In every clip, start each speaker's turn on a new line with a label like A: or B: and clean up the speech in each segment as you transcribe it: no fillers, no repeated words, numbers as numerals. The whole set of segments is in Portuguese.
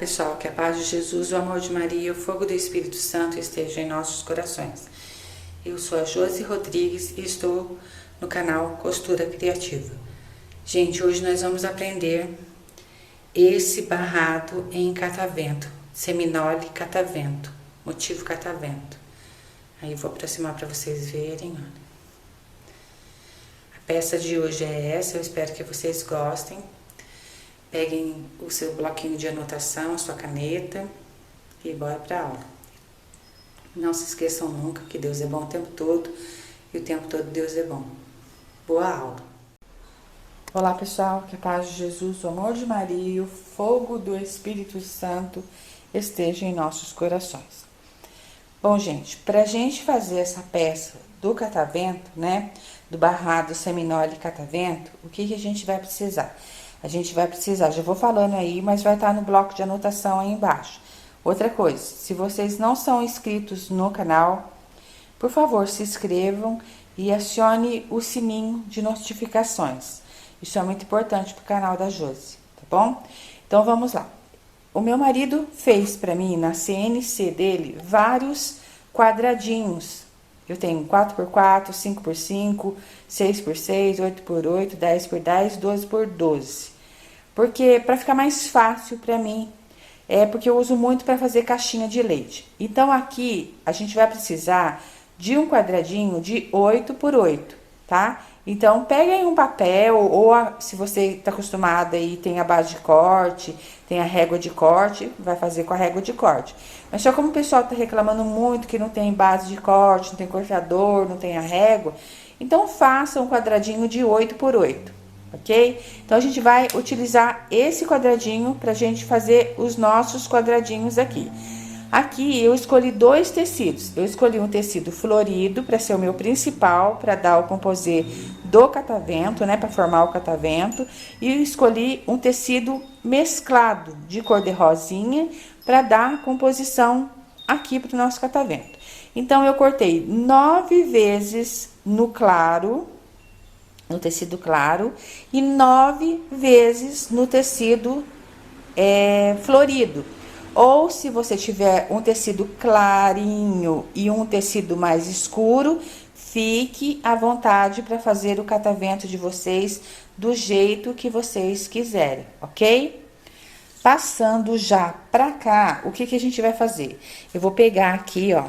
A: pessoal, que a paz de Jesus, o amor de Maria e o fogo do Espírito Santo estejam em nossos corações. Eu sou a Josi Rodrigues e estou no canal Costura Criativa. Gente, hoje nós vamos aprender esse barrado em catavento, seminole catavento, motivo catavento. Aí vou aproximar para vocês verem, olha. A peça de hoje é essa, eu espero que vocês gostem. Peguem o seu bloquinho de anotação, a sua caneta e bora para a aula. Não se esqueçam nunca que Deus é bom o tempo todo e o tempo todo Deus é bom. Boa aula! Olá pessoal, que a paz de Jesus, o amor de Maria e o fogo do Espírito Santo estejam em nossos corações. Bom, gente, pra gente fazer essa peça do catavento, né, do barrado seminole catavento, o que a gente vai precisar? A gente vai precisar, já vou falando aí, mas vai estar no bloco de anotação aí embaixo. Outra coisa, se vocês não são inscritos no canal, por favor, se inscrevam e acione o sininho de notificações. Isso é muito importante para o canal da Josi, tá bom? Então, vamos lá. O meu marido fez para mim, na CNC dele, vários quadradinhos. Eu tenho 4x4, 5x5, 6x6, 8x8, 10x10, 12x12. Porque, para ficar mais fácil para mim, porque eu uso muito para fazer caixinha de leite. Então, aqui, a gente vai precisar de um quadradinho de 8x8, tá? Então, peguem um papel, ou se você está acostumada e tem a base de corte, tem a régua de corte, vai fazer com a régua de corte. Mas só como o pessoal está reclamando muito que não tem base de corte, não tem cortador, não tem a régua, então faça um quadradinho de 8x8, ok? Então, a gente vai utilizar esse quadradinho para a gente fazer os nossos quadradinhos aqui. Aqui eu escolhi dois tecidos. Eu escolhi um tecido florido para ser o meu principal, para dar o composê do catavento, né, para formar o catavento. E eu escolhi um tecido mesclado de cor de rosinha para dar composição aqui para o nosso catavento. Então, eu cortei 9 vezes no claro, no tecido claro, e 9 vezes no tecido florido. Ou se você tiver um tecido clarinho e um tecido mais escuro, fique à vontade para fazer o catavento de vocês do jeito que vocês quiserem, ok? Passando já para cá, o que a gente vai fazer? Eu vou pegar aqui, ó,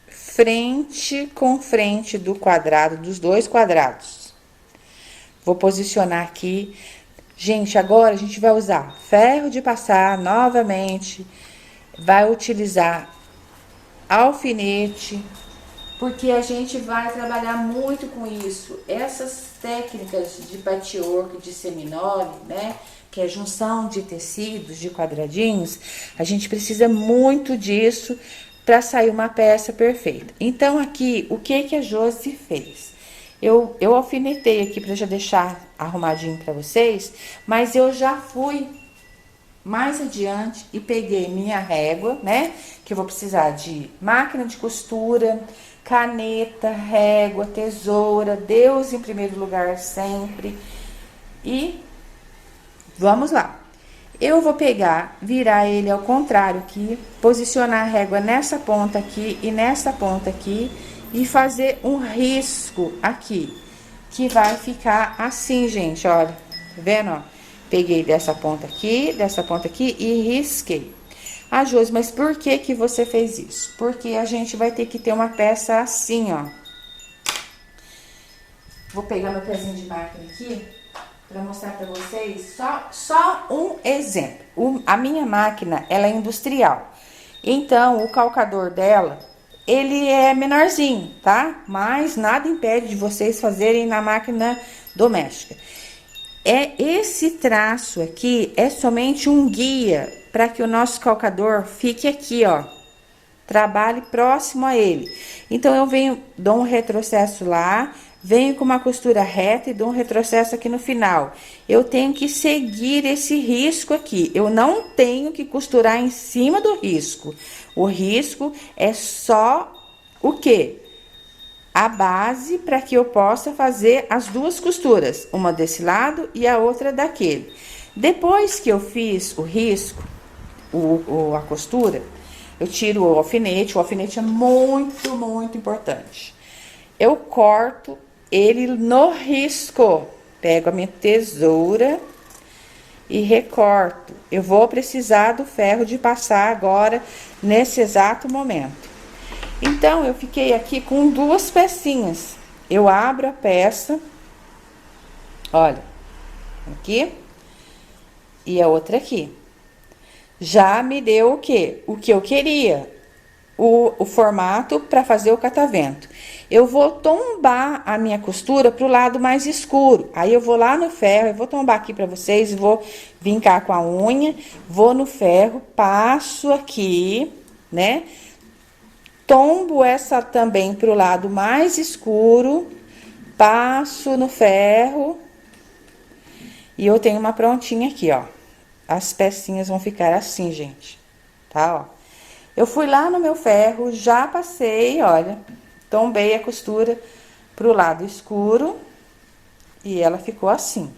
A: frente com frente do quadrado, dos dois quadrados. Vou posicionar aqui. Gente, agora a gente vai usar ferro de passar novamente. Vai utilizar alfinete, porque a gente vai trabalhar muito com isso. Essas técnicas de patchwork, de seminole, né, que é junção de tecidos, de quadradinhos, a gente precisa muito disso para sair uma peça perfeita. Então, aqui, o que a Josi fez? Eu alfinetei aqui para já deixar arrumadinho para vocês, mas eu já fui mais adiante e peguei minha régua, né? Que eu vou precisar de máquina de costura, caneta, régua, tesoura, Deus em primeiro lugar sempre. E vamos lá. Eu vou pegar, virar ele ao contrário aqui, posicionar a régua nessa ponta aqui e nessa ponta aqui e fazer um risco aqui, que vai ficar assim, gente, olha, tá vendo, ó? Peguei dessa ponta aqui e risquei. Ah, Josi, mas por que você fez isso? Porque a gente vai ter que ter uma peça assim, ó. Vou pegar meu pezinho de máquina aqui para mostrar para vocês só um exemplo. A minha máquina, ela é industrial. Então, o calcador dela, ele é menorzinho, tá? Mas nada impede de vocês fazerem na máquina doméstica. Esse traço aqui é somente um guia para que o nosso calcador fique aqui, ó. Trabalhe próximo a ele. Então, eu venho, dou um retrocesso lá, venho com uma costura reta e dou um retrocesso aqui no final. Eu tenho que seguir esse risco aqui. Eu não tenho que costurar em cima do risco. O risco é só o quê? A base para que eu possa fazer as duas costuras, uma desse lado e a outra daquele. Depois que eu fiz o risco, a costura, eu tiro o alfinete é muito, muito importante. Eu corto ele no risco, pego a minha tesoura e recorto. Eu vou precisar do ferro de passar agora, nesse exato momento. Então, eu fiquei aqui com 2 pecinhas. Eu abro a peça, olha, aqui, e a outra aqui. Já me deu o quê? O que eu queria, o formato para fazer o catavento. Eu vou tombar a minha costura pro lado mais escuro. Aí eu vou lá no ferro, eu vou tombar aqui para vocês, vou vincar com a unha, vou no ferro, passo aqui, né? Tombo essa também pro lado mais escuro, passo no ferro e eu tenho uma prontinha aqui, ó. As pecinhas vão ficar assim, gente, tá, ó. Eu fui lá no meu ferro, já passei, olha, tombei a costura pro lado escuro e ela ficou assim.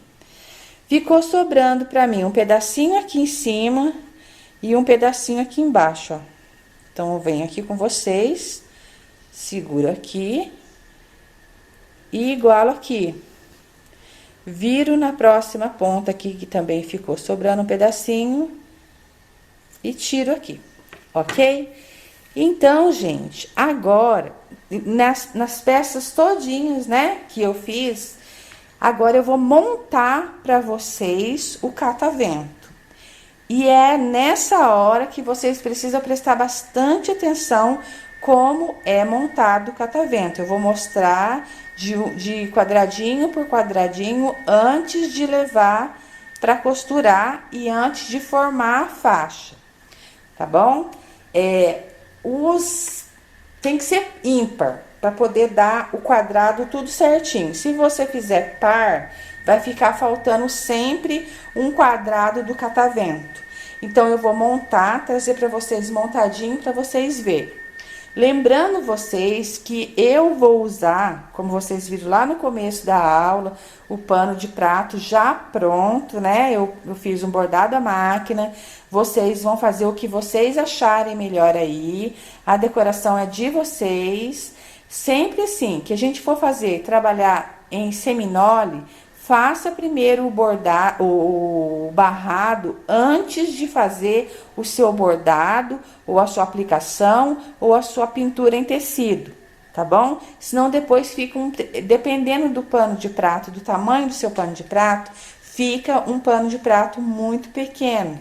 A: Ficou sobrando pra mim um pedacinho aqui em cima e um pedacinho aqui embaixo, ó. Então, eu venho aqui com vocês, seguro aqui e igualo aqui. Viro na próxima ponta aqui, que também ficou sobrando um pedacinho, e tiro aqui, ok? Então, gente, agora, nas peças todinhas, né, que eu fiz, agora eu vou montar para vocês o catavento. E é nessa hora que vocês precisam prestar bastante atenção como é montado o catavento. Eu vou mostrar de quadradinho por quadradinho antes de levar para costurar e antes de formar a faixa, tá bom? Tem que ser ímpar para poder dar o quadrado tudo certinho. Se você fizer par, vai ficar faltando sempre um quadrado do catavento. Então, eu vou montar, trazer para vocês montadinho para vocês verem. Lembrando vocês que eu vou usar, como vocês viram lá no começo da aula, o pano de prato já pronto, né? Eu fiz um bordado à máquina. Vocês vão fazer o que vocês acharem melhor aí. A decoração é de vocês. Sempre assim, que a gente for trabalhar em seminole, faça primeiro o barrado antes de fazer o seu bordado, ou a sua aplicação, ou a sua pintura em tecido, tá bom? Senão depois fica, dependendo do pano de prato, do tamanho do seu pano de prato, fica um pano de prato muito pequeno,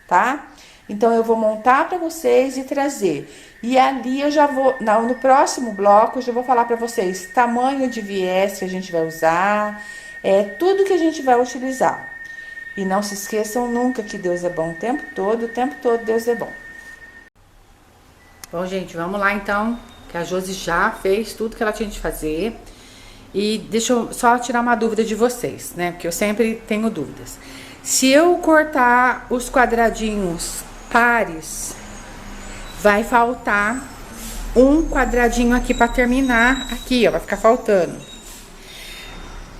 A: tá? Então, eu vou montar para vocês e trazer. E ali eu já vou, no próximo bloco, eu já vou falar para vocês tamanho de viés que a gente vai usar, tudo que a gente vai utilizar. E não se esqueçam nunca que Deus é bom o tempo todo Deus é bom. Bom, gente, vamos lá então, que a Josi já fez tudo que ela tinha de fazer. E deixa eu só tirar uma dúvida de vocês, né? Porque eu sempre tenho dúvidas. Se eu cortar os quadradinhos pares, vai faltar um quadradinho aqui para terminar aqui, ó, vai ficar faltando.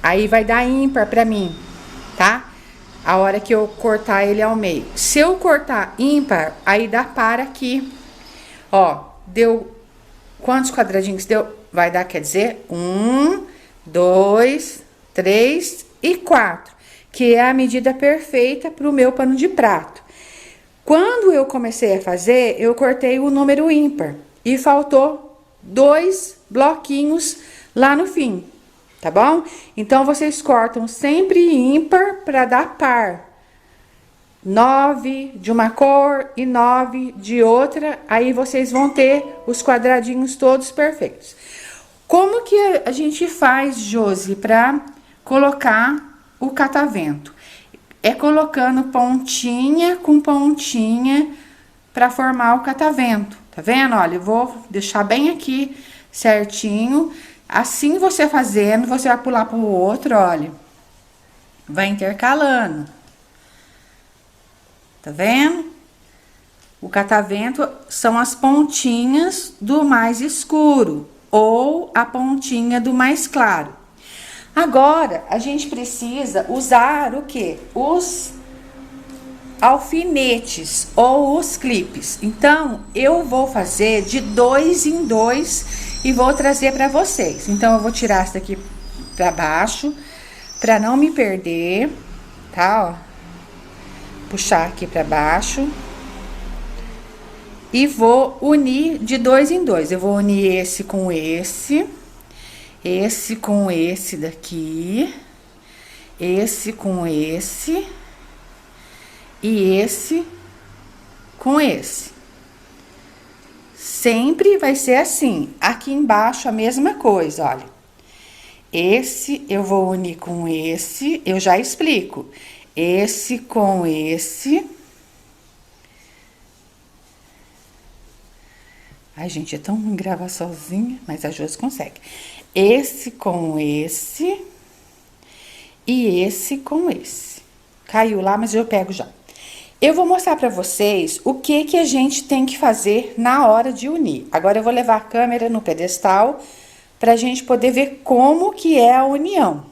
A: Aí vai dar ímpar pra mim, tá? A hora que eu cortar ele ao meio. Se eu cortar ímpar, aí dá par aqui. Ó, deu quantos quadradinhos deu? Vai dar, quer dizer, 1, 2, 3 e 4, que é a medida perfeita pro meu pano de prato. Quando eu comecei a fazer, eu cortei o número ímpar e faltou 2 bloquinhos lá no fim, tá bom? Então, vocês cortam sempre ímpar para dar par. 9 de uma cor e 9 de outra, aí vocês vão ter os quadradinhos todos perfeitos. Como que a gente faz, Josi, para colocar o catavento? É colocando pontinha com pontinha para formar o catavento, tá vendo? Olha, eu vou deixar bem aqui certinho. Assim você fazendo, você vai pular pro outro, olha. Vai intercalando. Tá vendo? O catavento são as pontinhas do mais escuro ou a pontinha do mais claro. Agora, a gente precisa usar o quê? alfinetes ou os clipes. Então, eu vou fazer de 2 em 2 e vou trazer para vocês. Então, eu vou tirar isso daqui para baixo, para não me perder, tá? Ó, puxar aqui para baixo. E vou unir de 2 em 2. Eu vou unir esse com esse com esse daqui, esse com esse e esse com esse. Sempre vai ser assim. Aqui embaixo a mesma coisa, olha. Esse eu vou unir com esse, eu já explico. Esse com esse. Ai, gente, é tão ruim gravar sozinha, mas a Josi consegue. Esse com esse e esse com esse. Caiu lá, mas eu pego já. Eu vou mostrar pra vocês o que a gente tem que fazer na hora de unir. Agora eu vou levar a câmera no pedestal pra gente poder ver como que é a união.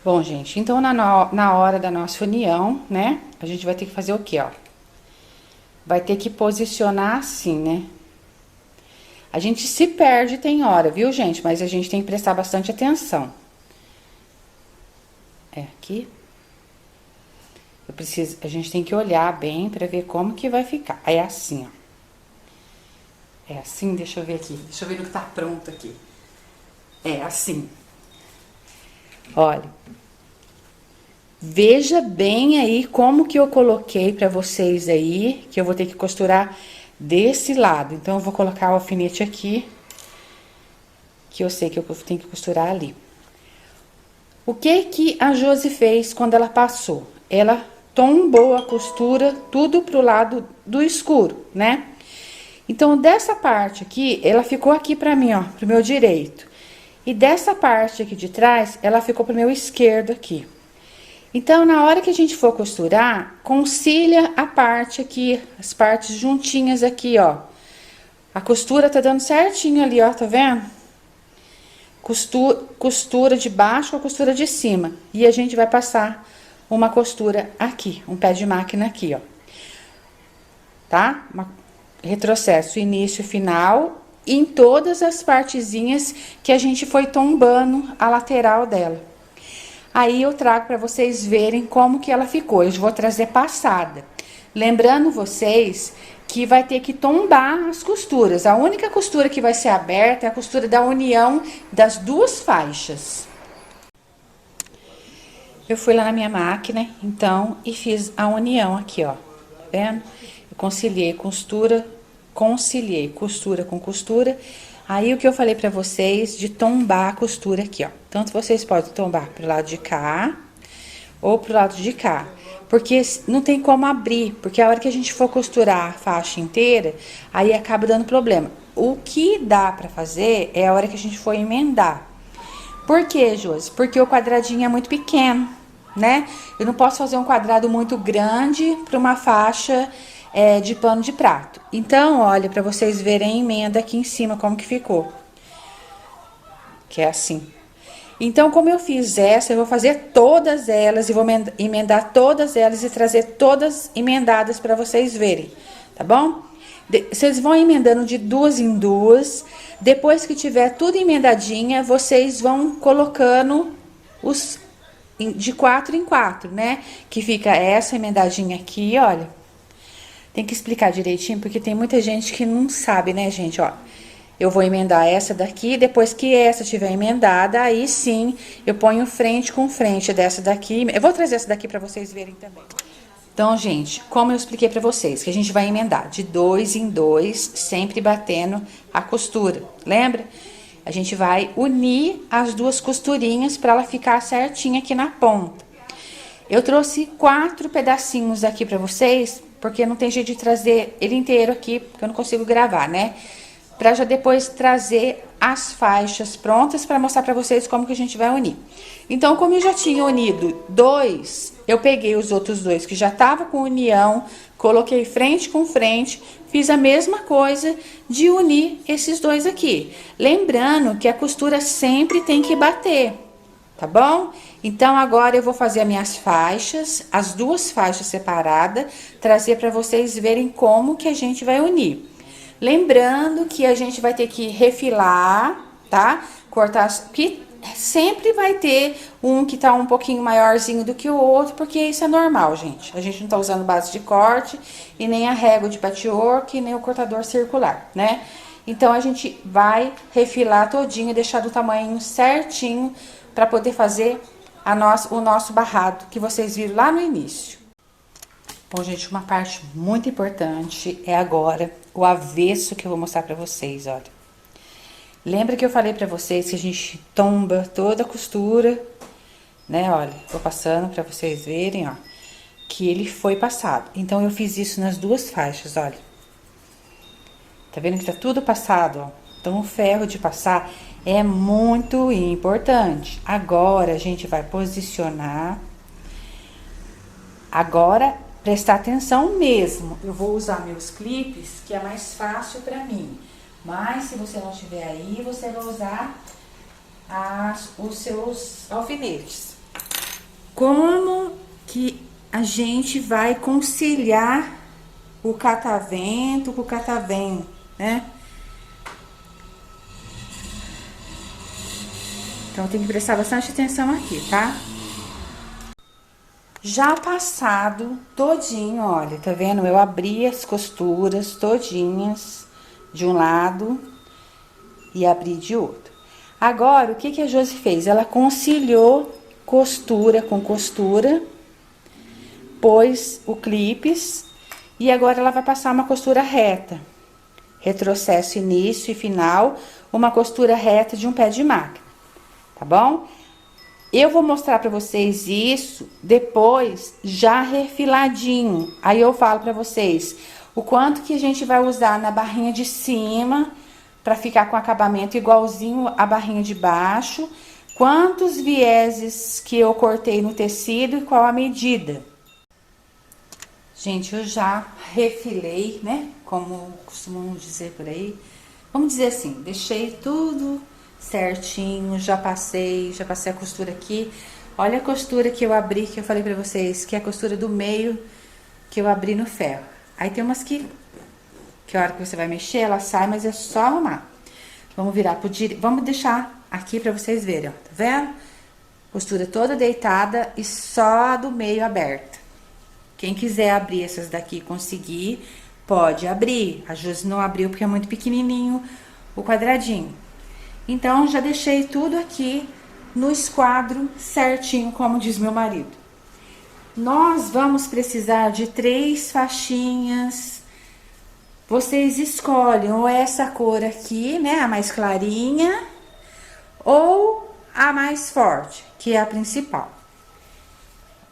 A: Bom, gente, então na hora da nossa união, né, a gente vai ter que fazer o quê, ó? Vai ter que posicionar assim, né? A gente se perde tem hora, viu, gente? Mas a gente tem que prestar bastante atenção. É aqui. A gente tem que olhar bem pra ver como que vai ficar. É assim, ó. É assim, deixa eu ver aqui. Deixa eu ver no que tá pronto aqui. É assim. Olha. Veja bem aí como que eu coloquei pra vocês aí, que eu vou ter que costurar desse lado. Então, eu vou colocar o alfinete aqui, que eu sei que eu tenho que costurar ali. O que a Josi fez quando ela passou? Ela tombou a costura tudo pro lado do escuro, né? Então, dessa parte aqui, ela ficou aqui pra mim, ó, pro meu direito. E dessa parte aqui de trás, ela ficou pro meu esquerdo aqui. Então, na hora que a gente for costurar, concilia a parte aqui, as partes juntinhas aqui, ó. A costura tá dando certinho ali, ó, tá vendo? Costura de baixo com a costura de cima. E a gente vai passar uma costura aqui, um pé de máquina aqui, ó. Tá? Retrocesso, início, final, em todas as partezinhas que a gente foi tombando a lateral dela. Aí, eu trago para vocês verem como que ela ficou. Eu vou trazer passada. Lembrando vocês que vai ter que tombar as costuras. A única costura que vai ser aberta é a costura da união das duas faixas. Eu fui lá na minha máquina, então, e fiz a união aqui, ó. Tá vendo? Eu conciliei costura com costura. Aí, o que eu falei pra vocês de tombar a costura aqui, ó. Tanto vocês podem tombar pro lado de cá ou pro lado de cá. Porque não tem como abrir, porque a hora que a gente for costurar a faixa inteira, aí acaba dando problema. O que dá pra fazer é a hora que a gente for emendar. Por quê, Josi? Porque o quadradinho é muito pequeno, né? Eu não posso fazer um quadrado muito grande pra uma faixa de pano de prato. Então, olha, pra vocês verem a emenda aqui em cima, como que ficou. Que é assim. Então, como eu fiz essa, eu vou fazer todas elas e vou emendar todas elas e trazer todas emendadas pra vocês verem, tá bom? Vocês vão emendando de 2 em 2. Depois que tiver tudo emendadinha, vocês vão colocando os de 4 em 4, né? Que fica essa emendadinha aqui, olha. Tem que explicar direitinho, porque tem muita gente que não sabe, né, gente? Ó, eu vou emendar essa daqui, depois que essa tiver emendada, aí sim, eu ponho frente com frente dessa daqui. Eu vou trazer essa daqui pra vocês verem também. Então, gente, como eu expliquei pra vocês, que a gente vai emendar de 2 em 2, sempre batendo a costura, lembra? A gente vai unir as duas costurinhas pra ela ficar certinha aqui na ponta. Eu trouxe 4 pedacinhos aqui pra vocês, porque não tem jeito de trazer ele inteiro aqui, porque eu não consigo gravar, né? Pra já depois trazer as faixas prontas pra mostrar pra vocês como que a gente vai unir. Então, como eu já tinha unido 2, eu peguei os outros 2 que já tava com união, coloquei frente com frente, fiz a mesma coisa de unir esses 2 aqui. Lembrando que a costura sempre tem que bater. tá bom? Então, agora eu vou fazer as minhas faixas, as duas faixas separadas, trazer para vocês verem como que a gente vai unir. Lembrando que a gente vai ter que refilar, tá? Cortar, que sempre vai ter um que tá um pouquinho maiorzinho do que o outro, porque isso é normal, gente. A gente não tá usando base de corte e nem a régua de patchwork e nem o cortador circular, né? Então, a gente vai refilar todinho e deixar do tamanho certinho para poder fazer o nosso barrado que vocês viram lá no início. Bom, gente, uma parte muito importante é agora o avesso que eu vou mostrar pra vocês, olha. Lembra que eu falei pra vocês que a gente tomba toda a costura, né? Olha, vou passando pra vocês verem, ó, que ele foi passado. Então, eu fiz isso nas duas faixas, olha. Tá vendo que tá tudo passado, ó? Então, o ferro de passar é muito importante. Agora, a gente vai posicionar. Agora, prestar atenção mesmo. Eu vou usar meus clipes, que é mais fácil pra mim. Mas, se você não tiver aí, você vai usar os seus alfinetes. Como que a gente vai conciliar o catavento com o catavento, né? Então, tem que prestar bastante atenção aqui, tá? Já passado todinho, olha, tá vendo? Eu abri as costuras todinhas de um lado e abri de outro. Agora, o que que a Josi fez? Ela conciliou costura com costura, pôs o clipes e agora ela vai passar uma costura reta. Retrocesso, início e final, uma costura reta de um pé de máquina, tá bom? Eu vou mostrar pra vocês isso depois, já refiladinho. Aí eu falo pra vocês o quanto que a gente vai usar na barrinha de cima pra ficar com acabamento igualzinho a barrinha de baixo. Quantos vieses que eu cortei no tecido e qual a medida. Gente, eu já refilei, né? Como costumamos dizer por aí. Vamos dizer assim, deixei tudo certinho, já passei a costura aqui. Olha a costura que eu abri, que eu falei pra vocês, que é a costura do meio que eu abri no ferro. Aí tem umas que a hora que você vai mexer, ela sai, mas é só arrumar. Vamos virar pro direito, vamos deixar aqui pra vocês verem, ó, tá vendo? Costura toda deitada e só a do meio aberta. Quem quiser abrir essas daqui e conseguir, pode abrir. A Josi não abriu porque é muito pequenininho o quadradinho. Então, já deixei tudo aqui no esquadro certinho, como diz meu marido. Nós vamos precisar de 3 faixinhas. Vocês escolhem ou essa cor aqui, né, a mais clarinha, ou a mais forte, que é a principal.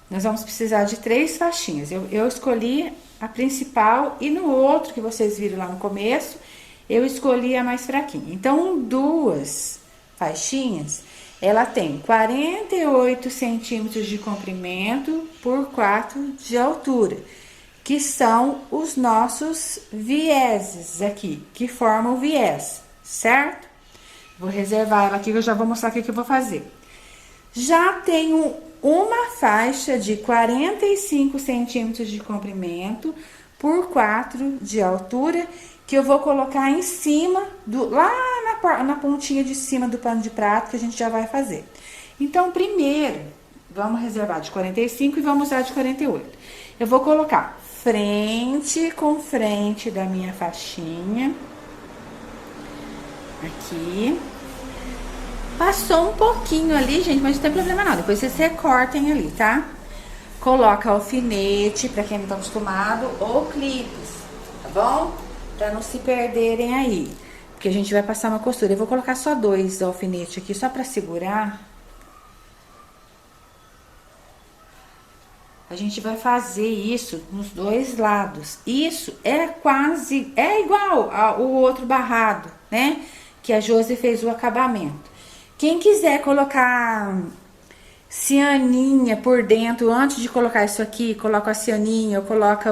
A: Nós vamos precisar de 3 faixinhas. Eu escolhi a principal e no outro que vocês viram lá no começo, eu escolhi a mais fraquinha. Então, 2 faixinhas, ela tem 48 centímetros de comprimento por 4 de altura, que são os nossos vieses aqui, que formam o viés, certo? Vou reservar ela aqui, que eu já vou mostrar o que eu vou fazer. Já tenho uma faixa de 45 centímetros de comprimento por 4 de altura, que eu vou colocar em cima, lá na pontinha de cima do pano de prato, que a gente já vai fazer. Então, primeiro, vamos reservar de 45 e vamos usar de 48. Eu vou colocar frente com frente da minha faixinha, aqui. Passou um pouquinho ali, gente, mas não tem problema não, depois vocês recortem ali, tá? Coloca alfinete, pra quem não tá acostumado, ou clipes, tá bom? Pra não se perderem aí, porque a gente vai passar uma costura. Eu vou colocar só 2 alfinetes aqui, só pra segurar. A gente vai fazer isso nos 2 lados. Isso é igual ao outro barrado, né? Que a Josi fez o acabamento. Quem quiser colocar cianinha por dentro, antes de colocar isso aqui, coloca a cianinha, ou coloca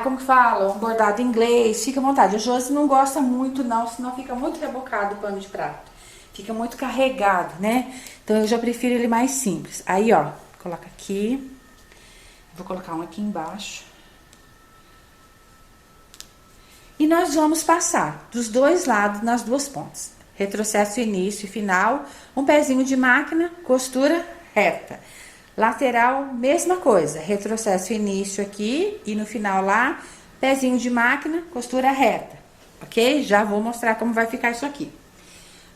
A: como que fala? Um bordado inglês, fica à vontade. A Josi não gosta muito não, senão fica muito rebocado o pano de prato. fica muito carregado, né? Então eu já prefiro ele mais simples. Aí, ó, coloca aqui. Vou colocar um aqui embaixo. E nós vamos passar dos dois lados nas duas pontas. Retrocesso, início e final. Um pezinho de máquina, costura reta. Lateral, mesma coisa. Retrocesso, início aqui e no final lá, pezinho de máquina, costura reta. Ok? Já vou mostrar como vai ficar isso aqui.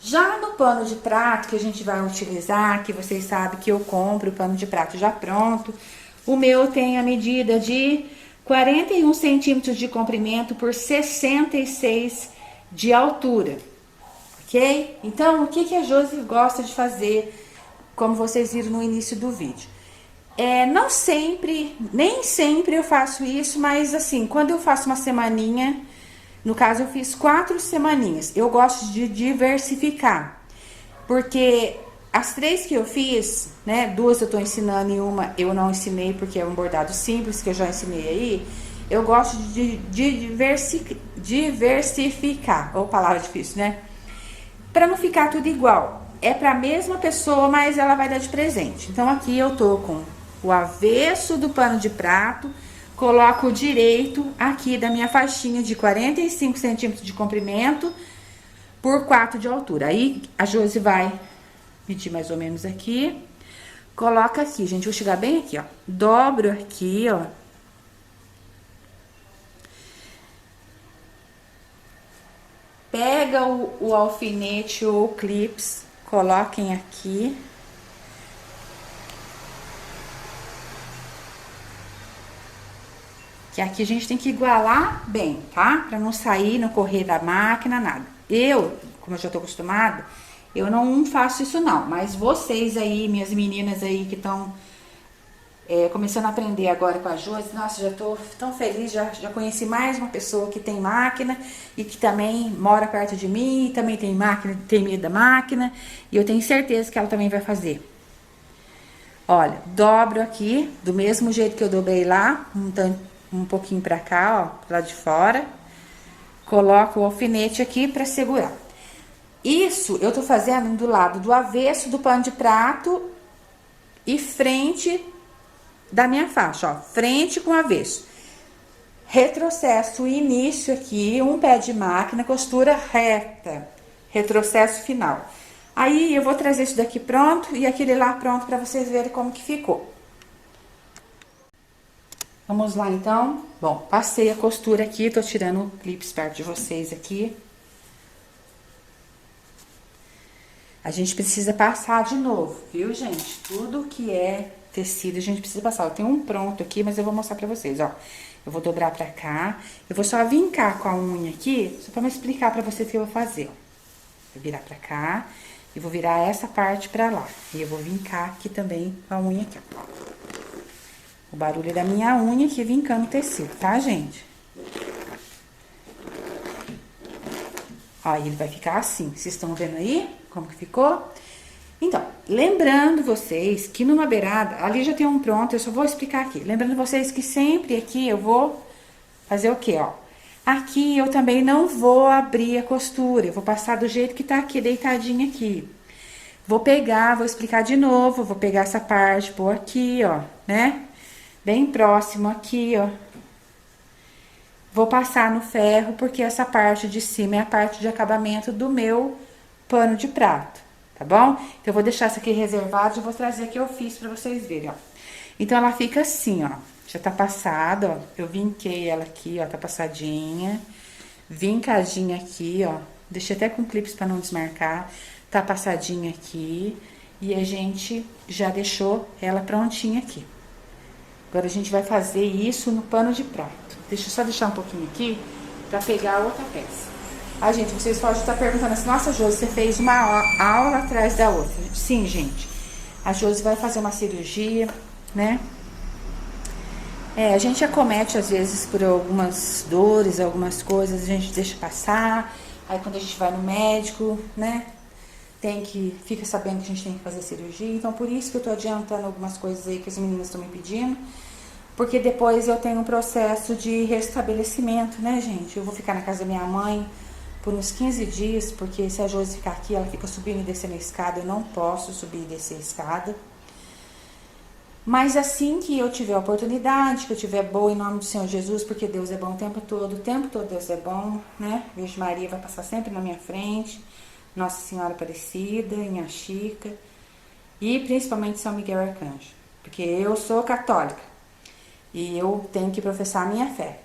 A: Já no pano de prato que a gente vai utilizar, que vocês sabem que eu compro o pano de prato já pronto. O meu tem a medida de 41 centímetros de comprimento por 66 de altura, ok? Então, o que a Josi gosta de fazer, como vocês viram no início do vídeo? Não sempre, nem sempre eu faço isso, mas assim, quando eu faço uma semaninha, no caso eu fiz 4 semaninhas, eu gosto de diversificar, porque as 3 que eu fiz, né, 2 eu tô ensinando e uma eu não ensinei porque é um bordado simples que eu já ensinei aí. Eu gosto de diversificar, ou palavra difícil, né? Pra não ficar tudo igual. É pra mesma pessoa, mas ela vai dar de presente. Então aqui eu tô com o avesso do pano de prato, coloco o direito aqui da minha faixinha de 45 centímetros de comprimento por 4 de altura. Aí a Josi vai medir mais ou menos aqui. Coloca aqui, gente, vou chegar bem aqui, ó. Dobro aqui, ó. Pega o alfinete ou o clips, coloquem aqui. Que aqui a gente tem que igualar bem, tá? Pra não sair, não correr da máquina, nada. Eu, como eu já tô acostumada, eu não faço isso não. Mas vocês aí, minhas meninas aí que estão começando a aprender agora com a Josi, nossa, já tô tão feliz, já conheci mais uma pessoa que tem máquina e que também mora perto de mim, e também tem máquina, tem medo da máquina, e eu tenho certeza que ela também vai fazer. Olha, dobro aqui, do mesmo jeito que eu dobrei lá, um pouquinho pra cá, ó, pro lado de fora. Coloco o alfinete aqui pra segurar. Isso eu tô fazendo do lado do avesso do pano de prato e frente da minha faixa, ó, frente com avesso. Retrocesso início aqui, um pé de máquina, costura reta, retrocesso final. Aí eu vou trazer isso daqui pronto e aquele lá pronto pra vocês verem como que ficou. Vamos lá então. Bom, passei a costura aqui, tô tirando o clips perto de vocês aqui. A gente precisa passar de novo, viu, gente? Tudo que é tecido a gente precisa passar. Eu tenho um pronto aqui, mas eu vou mostrar pra vocês, ó. Eu vou dobrar pra cá. Eu vou só vincar com a unha aqui, só pra me explicar pra vocês o que eu vou fazer, ó. Vou virar pra cá e vou virar essa parte pra lá. E eu vou vincar aqui também com a unha aqui, ó. O barulho da minha unha aqui vincando o tecido, tá, gente? Ó, ele vai ficar assim. Vocês estão vendo aí como que ficou? Então, lembrando vocês que numa beirada, ali já tem um pronto, eu só vou explicar aqui. Lembrando vocês que sempre aqui eu vou fazer o quê, ó? Aqui eu também não vou abrir a costura, eu vou passar do jeito que tá aqui, deitadinha aqui. Vou pegar, vou explicar de novo, vou pegar essa parte, pôr aqui, ó, né? Bem próximo aqui, ó. Vou passar no ferro, porque essa parte de cima é a parte de acabamento do meu pano de prato, tá bom? Então, eu vou deixar essa aqui reservada e vou trazer aqui que eu fiz pra vocês verem, ó. Então, ela fica assim, ó. Já tá passada, ó. Eu vinquei ela aqui, ó, tá passadinha. Vincadinha aqui, ó. Deixei até com clips pra não desmarcar. Tá passadinha aqui. E a gente já deixou ela prontinha aqui. Agora, a gente vai fazer isso no pano de prato. Deixa eu só deixar um pouquinho aqui pra pegar a outra peça. Ah, gente, vocês podem estar perguntando assim, nossa, Josi, você fez uma aula atrás da outra. Sim, gente. A Josi vai fazer uma cirurgia, né? A gente acomete, às vezes, por algumas dores, algumas coisas, a gente deixa passar. Aí, quando a gente vai no médico, né? Fica sabendo que a gente tem que fazer cirurgia. Então, por isso que eu tô adiantando algumas coisas aí que as meninas estão me pedindo. Porque depois eu tenho um processo de restabelecimento, né, gente? Eu vou ficar na casa da minha mãe por uns 15 dias, porque se a Josi ficar aqui, ela fica subindo e descendo a escada, eu não posso subir e descer a escada. Mas assim que eu tiver a oportunidade, que eu tiver boa em nome do Senhor Jesus, porque Deus é bom o tempo todo Deus é bom, né? Virgem Maria vai passar sempre na minha frente, Nossa Senhora Aparecida, Inha Chica e principalmente São Miguel Arcanjo, porque eu sou católica e eu tenho que professar a minha fé.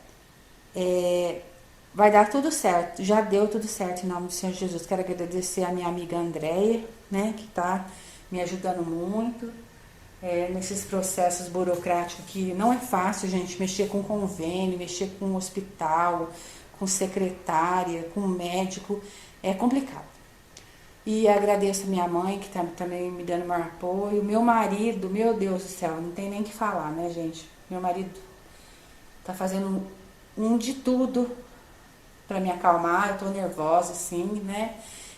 A: Vai dar tudo certo, já deu tudo certo em nome do Senhor Jesus. Quero agradecer a minha amiga Andréia, né, que tá me ajudando muito nesses processos burocráticos, que não é fácil, gente, mexer com convênio, mexer com hospital, com secretária, com médico, é complicado. E agradeço a minha mãe, que tá também me dando maior apoio. Meu marido, meu Deus do céu, não tem nem o que falar, né, gente? Meu marido tá fazendo de tudo pra me acalmar. Eu tô nervosa, assim, né?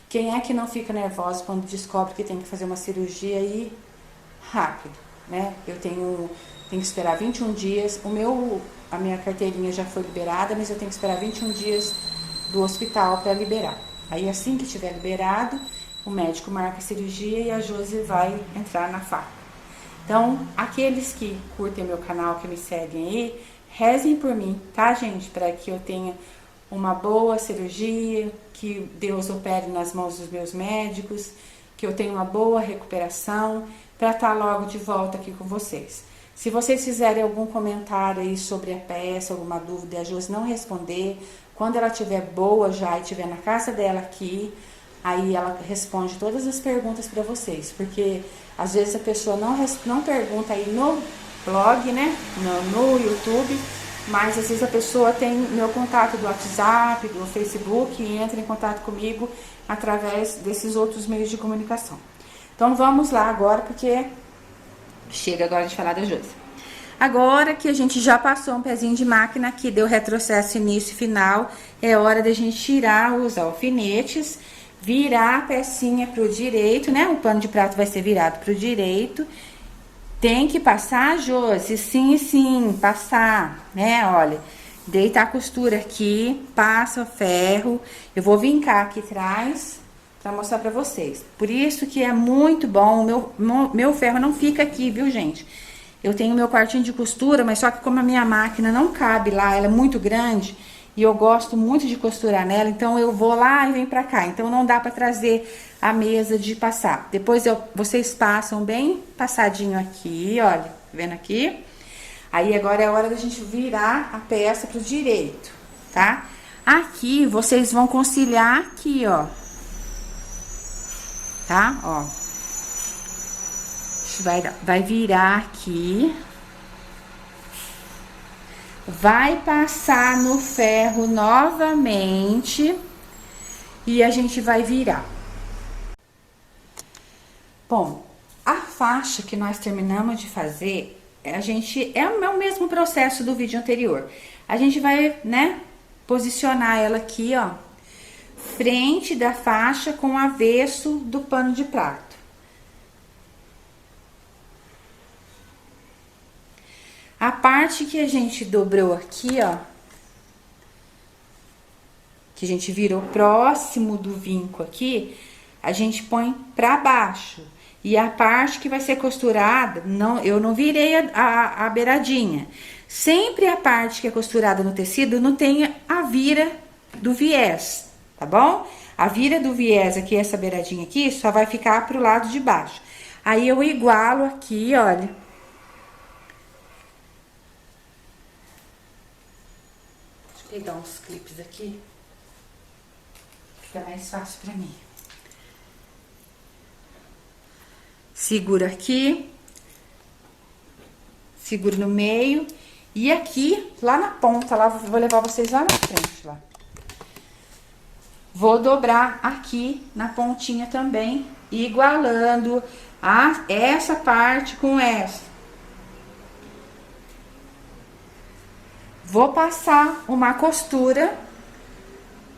A: Quem é que não fica nervosa quando descobre que tem que fazer uma cirurgia aí rápido, né? Eu tenho que esperar 21 dias. A minha carteirinha já foi liberada, mas eu tenho que esperar 21 dias do hospital para liberar. Aí assim que tiver liberado, o médico marca a cirurgia e a Josi vai entrar na faca. Então, aqueles que curtem meu canal, que me seguem aí, rezem por mim, tá, gente? Para que eu tenha uma boa cirurgia, que Deus opere nas mãos dos meus médicos, que eu tenha uma boa recuperação, para estar logo de volta aqui com vocês. Se vocês fizerem algum comentário aí sobre a peça, alguma dúvida, a Josi não responder, quando ela estiver boa já e estiver na casa dela aqui, aí ela responde todas as perguntas para vocês, porque às vezes a pessoa não pergunta aí no blog, né, no YouTube, mas às vezes a pessoa tem meu contato do WhatsApp, do Facebook e entra em contato comigo através desses outros meios de comunicação. Então vamos lá agora, porque chega agora de falar da Josi. Agora que a gente já passou um pezinho de máquina, que deu retrocesso início e final, é hora da gente tirar os alfinetes, virar a pecinha pro direito, né? O pano de prato vai ser virado pro direito. Tem que passar, Josi? Sim, passar, né? Olha, deita a costura aqui, passa o ferro. Eu vou vincar aqui atrás para mostrar para vocês. Por isso que é muito bom, meu ferro não fica aqui, viu, gente? Eu tenho meu quartinho de costura, mas só que como a minha máquina não cabe lá, ela é muito grande e eu gosto muito de costurar nela, então eu vou lá e venho pra cá. Então não dá pra trazer a mesa de passar. Depois vocês passam bem passadinho aqui, olha, tá vendo aqui? Aí agora é a hora da gente virar a peça pro direito, tá? Aqui vocês vão conciliar aqui, ó. Tá? Ó. Vai virar aqui. Vai passar no ferro novamente. E a gente vai virar. Bom, a faixa que nós terminamos de fazer, é o mesmo processo do vídeo anterior. A gente vai, né, posicionar ela aqui, ó, frente da faixa com o avesso do pano de prato. A parte que a gente dobrou aqui, ó, que a gente virou próximo do vinco aqui, a gente põe pra baixo. E a parte que vai ser costurada, eu não virei a beiradinha. Sempre a parte que é costurada no tecido não tem a vira do viés, tá bom? A vira do viés aqui, essa beiradinha aqui, só vai ficar pro lado de baixo. Aí eu igualo aqui, olha. Deixa eu pegar uns clipes aqui. Fica mais fácil pra mim. Seguro aqui. Seguro no meio. E aqui, lá na ponta, lá, vou levar vocês lá na frente, lá. Vou dobrar aqui na pontinha também, igualando essa parte com essa. Vou passar uma costura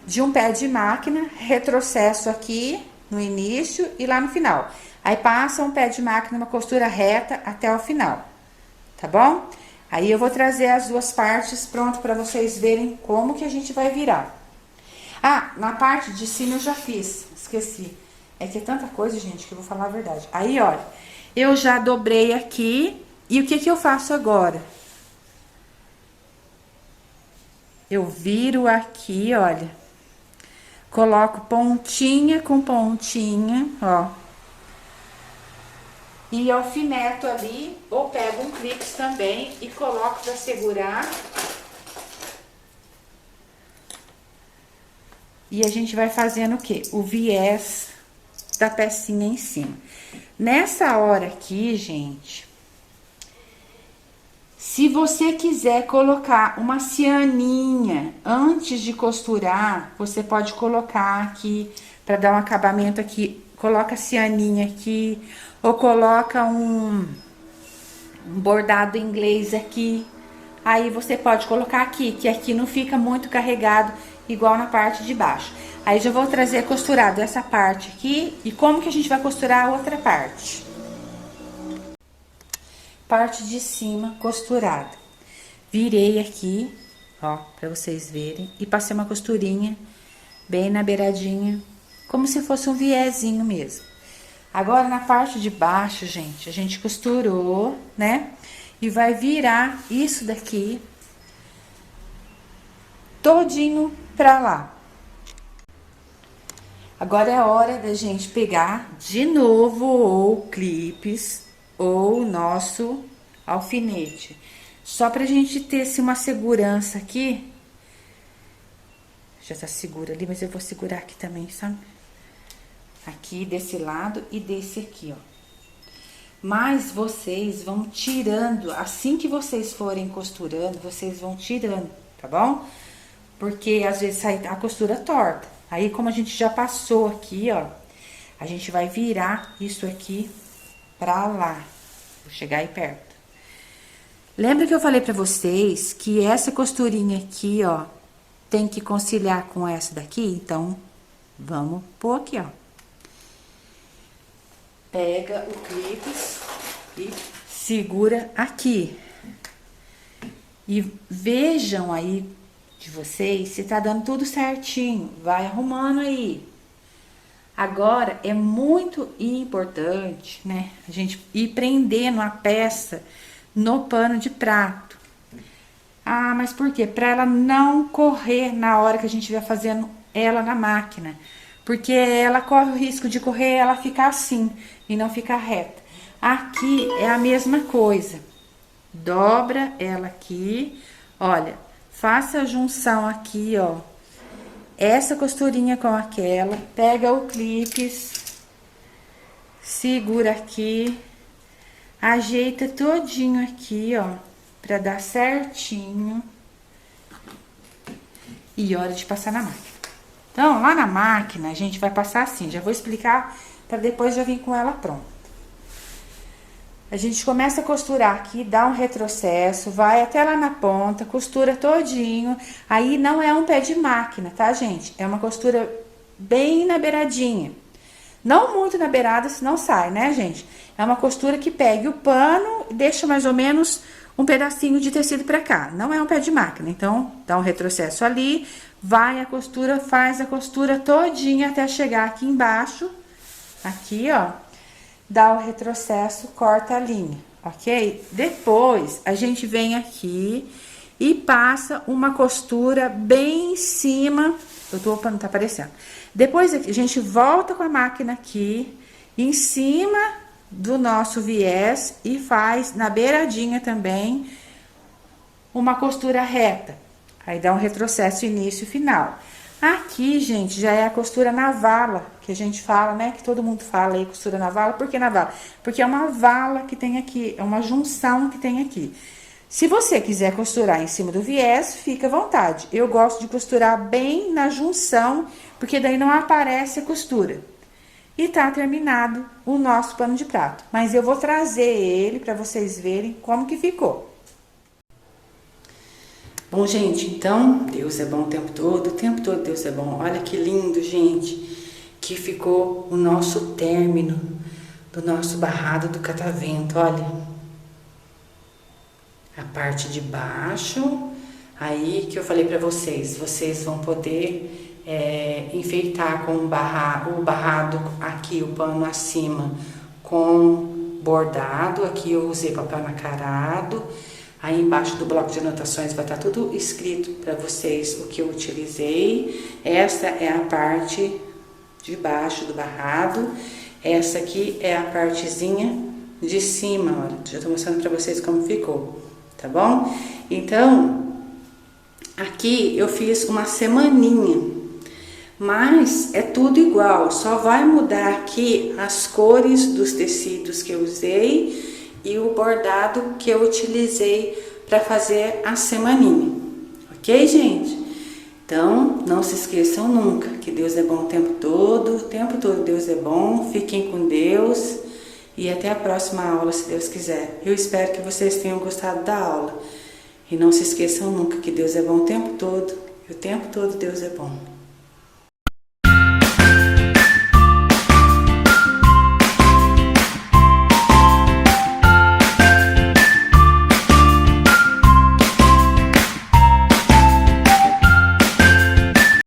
A: de um pé de máquina, retrocesso aqui no início e lá no final. Aí passa um pé de máquina, uma costura reta até o final, tá bom? Aí eu vou trazer as duas partes pronto para vocês verem como que a gente vai virar. Ah, na parte de cima eu já fiz, esqueci. É que é tanta coisa, gente, que eu vou falar a verdade. Aí, olha, eu já dobrei aqui. E o que que eu faço agora? Eu viro aqui, olha. Coloco pontinha com pontinha, ó. E alfineto ali, ou pego um clips também e coloco pra segurar. E a gente vai fazendo o quê? O viés da pecinha em cima. Nessa hora aqui, gente, se você quiser colocar uma cianinha antes de costurar, você pode colocar aqui, para dar um acabamento aqui, coloca a cianinha aqui, ou coloca um bordado inglês aqui. Aí você pode colocar aqui, que aqui não fica muito carregado, igual na parte de baixo. Aí já vou trazer costurado essa parte aqui, e como que a gente vai costurar a outra parte. Parte de cima costurada. Virei aqui, ó, pra vocês verem, e passei uma costurinha bem na beiradinha, como se fosse um viezinho mesmo. Agora, na parte de baixo, gente, a gente costurou, né? E vai virar isso daqui todinho pra lá. Agora é hora da gente pegar de novo ou clipes ou o nosso alfinete. Só pra gente ter assim, uma segurança aqui. Já tá segura ali, mas eu vou segurar aqui também, sabe? Aqui desse lado e desse aqui, ó. Mas vocês vão tirando, assim que vocês forem costurando, vocês vão tirando, tá bom? Porque às vezes sai a costura torta. Aí, como a gente já passou aqui, ó, a gente vai virar isso aqui pra lá. Vou chegar aí perto. Lembra que eu falei pra vocês que essa costurinha aqui, ó, tem que conciliar com essa daqui? Então, vamos pôr aqui, ó. Pega o clips e segura aqui. E vejam aí de vocês se tá dando tudo certinho. Vai arrumando aí. Agora, é muito importante, né, a gente ir prendendo a peça no pano de prato. Ah, mas por quê? Pra ela não correr na hora que a gente estiver fazendo ela na máquina. Porque ela corre o risco de correr ela ficar assim e não ficar reta. Aqui é a mesma coisa. Dobra ela aqui, olha, faça a junção aqui, ó. Essa costurinha com aquela, pega o clips, segura aqui, ajeita todinho aqui, ó, pra dar certinho. E hora de passar na máquina. Então, lá na máquina, a gente vai passar assim, já vou explicar pra depois já vir com ela pronta. A gente começa a costurar aqui, dá um retrocesso, vai até lá na ponta, costura todinho. Aí não é um pé de máquina, tá, gente? É uma costura bem na beiradinha. Não muito na beirada, senão sai, né, gente? É uma costura que pegue o pano e deixa mais ou menos um pedacinho de tecido pra cá. Não é um pé de máquina, então dá um retrocesso ali, vai a costura, faz a costura todinha até chegar aqui embaixo, aqui, ó. Dá o retrocesso, corta a linha, ok? Depois, a gente vem aqui e passa uma costura bem em cima. Opa, não tá aparecendo. Depois, a gente volta com a máquina aqui, em cima do nosso viés e faz na beiradinha também uma costura reta. Aí, dá um retrocesso início e final. Aqui, gente, já é a costura na vala, que a gente fala, né? Que todo mundo fala aí, costura na vala. Por que na vala? Porque é uma vala que tem aqui, é uma junção que tem aqui. Se você quiser costurar em cima do viés, fica à vontade. Eu gosto de costurar bem na junção, porque daí não aparece a costura. E tá terminado o nosso pano de prato. Mas eu vou trazer ele pra vocês verem como que ficou. Bom, gente, então, Deus é bom o tempo todo Deus é bom. Olha que lindo, gente, que ficou o nosso término do nosso barrado do catavento, olha. A parte de baixo, aí que eu falei pra vocês, vocês vão poder enfeitar com o barrado aqui, o pano acima, com bordado. Aqui eu usei papel nacarado. Aí embaixo do bloco de anotações vai estar tudo escrito para vocês o que eu utilizei. Essa é a parte de baixo do barrado. Essa aqui é a partezinha de cima, olha. Já estou mostrando para vocês como ficou, tá bom? Então, aqui eu fiz uma semaninha. Mas é tudo igual, só vai mudar aqui as cores dos tecidos que eu usei e o bordado que eu utilizei para fazer a semaninha, ok, gente? Então, não se esqueçam nunca que Deus é bom o tempo todo Deus é bom. Fiquem com Deus e até a próxima aula, se Deus quiser. Eu espero que vocês tenham gostado da aula. E não se esqueçam nunca que Deus é bom o tempo todo e o tempo todo Deus é bom.